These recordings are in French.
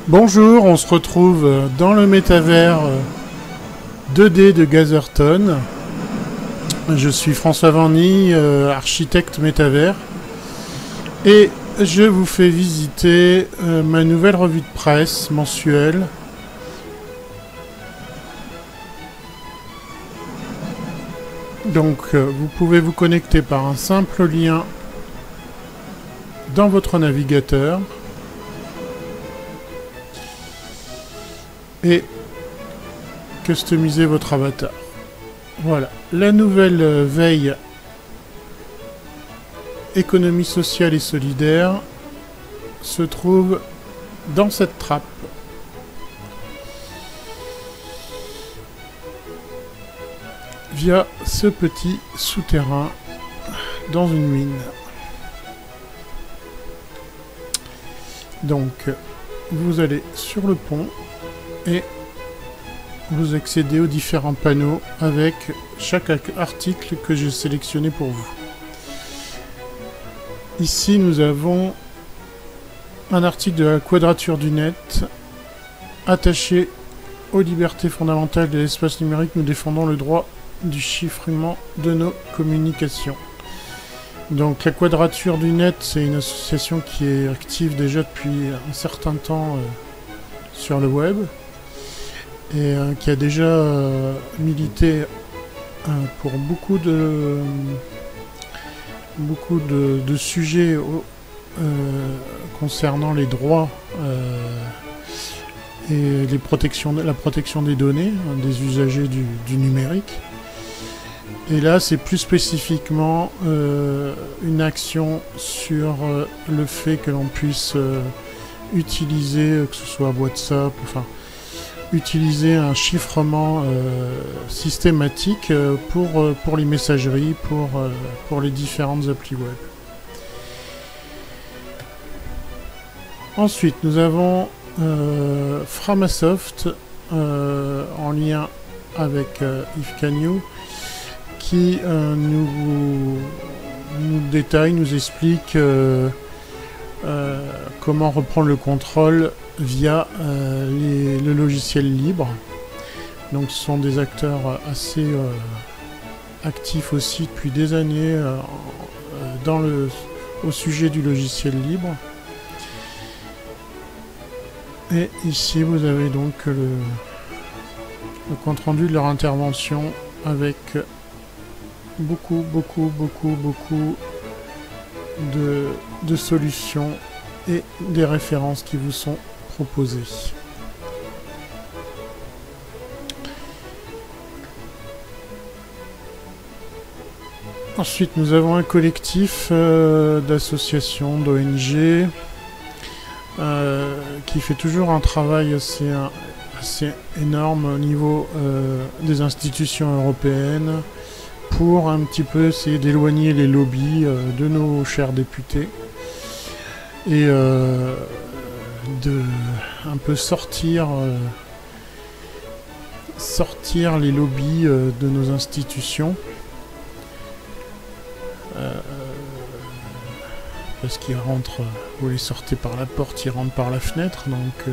Bonjour, on se retrouve dans le métavers 2D de Gazerton. Je suis François Vanny, architecte métavers. Et je vous fais visiter ma nouvelle revue de presse mensuelle. Donc vous pouvez vous connecter par un simple lien dans votre navigateur. Et customiser votre avatar. Voilà, la nouvelle veille économie sociale et solidaire se trouve dans cette trappe. Via ce petit souterrain dans une mine. Donc, vous allez sur le pont et vous accédez aux différents panneaux avec chaque article que j'ai sélectionné pour vous. Ici, nous avons un article de la Quadrature du Net. Attaché aux libertés fondamentales de l'espace numérique, nous défendons le droit du chiffrement de nos communications. Donc la Quadrature du Net, c'est une association qui est active déjà depuis un certain temps sur le web et qui a déjà milité pour beaucoup de sujets concernant les droits et la protection des données des usagers du numérique. Et là, c'est plus spécifiquement une action sur le fait que l'on puisse utiliser, que ce soit WhatsApp, enfin, utiliser un chiffrement systématique pour les messageries, pour les différentes applis web. Ensuite, nous avons Framasoft en lien avec Yves Cagnou, qui nous détaille, nous explique comment reprendre le contrôle via le logiciel libre. Donc ce sont des acteurs assez actifs aussi depuis des années au sujet du logiciel libre. Et ici vous avez donc le compte rendu de leur intervention avec beaucoup de solutions et des références qui vous sont proposées. Ensuite, nous avons un collectif d'associations, d'ONG qui fait toujours un travail assez énorme au niveau des institutions européennes pour un petit peu essayer d'éloigner les lobbies de nos chers députés et de un peu sortir les lobbies de nos institutions parce qu'ils rentrent, vous les sortez par la porte, ils rentrent par la fenêtre, donc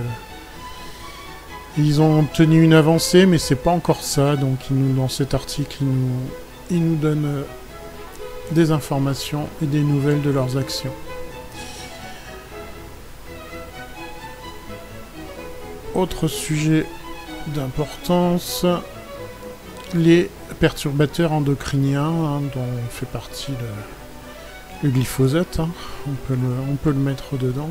ils ont obtenu une avancée, mais c'est pas encore ça. Donc dans cet article, ils nous donnent des informations et des nouvelles de leurs actions. Autre sujet d'importance, les perturbateurs endocriniens, dont fait partie le glyphosate, on peut le mettre dedans.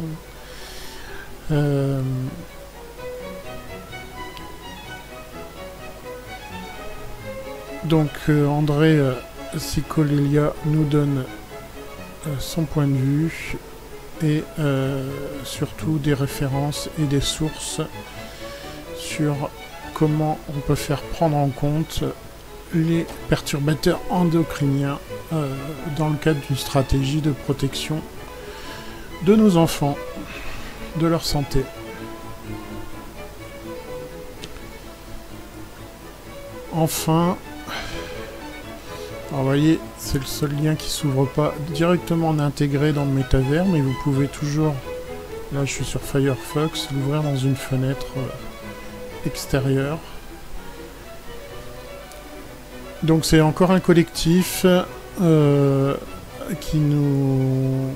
Donc André Cicolelia nous donne son point de vue et surtout des références et des sources sur comment on peut faire prendre en compte les perturbateurs endocriniens dans le cadre d'une stratégie de protection de nos enfants, de leur santé. Enfin, alors vous voyez, c'est le seul lien qui s'ouvre pas directement en intégré dans le métavers, mais vous pouvez toujours Là, je suis sur Firefox, l'ouvrir dans une fenêtre extérieure. Donc c'est encore un collectif qui nous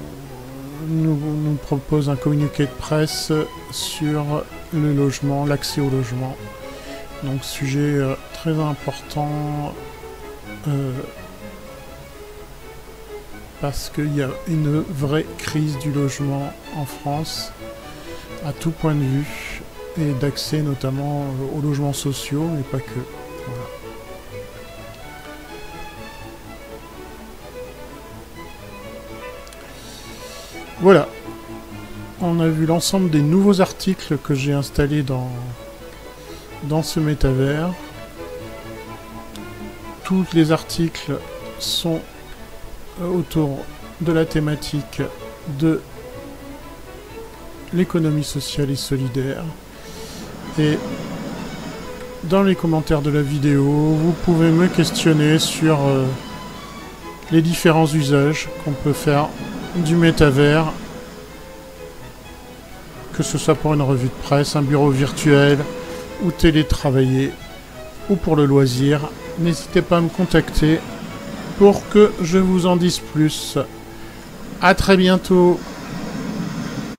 propose un communiqué de presse sur le logement, l'accès au logement. Donc sujet très important parce qu'il y a une vraie crise du logement en France à tout point de vue et d'accès notamment aux logements sociaux et pas que. Voilà. Voilà, on a vu l'ensemble des nouveaux articles que j'ai installés dans ce métavers. Tous les articles sont autour de la thématique de l'économie sociale et solidaire. Et dans les commentaires de la vidéo, vous pouvez me questionner sur les différents usages qu'on peut faire du métavers, que ce soit pour une revue de presse, un bureau virtuel, ou télétravailler, ou pour le loisir. N'hésitez pas à me contacter pour que je vous en dise plus. À très bientôt.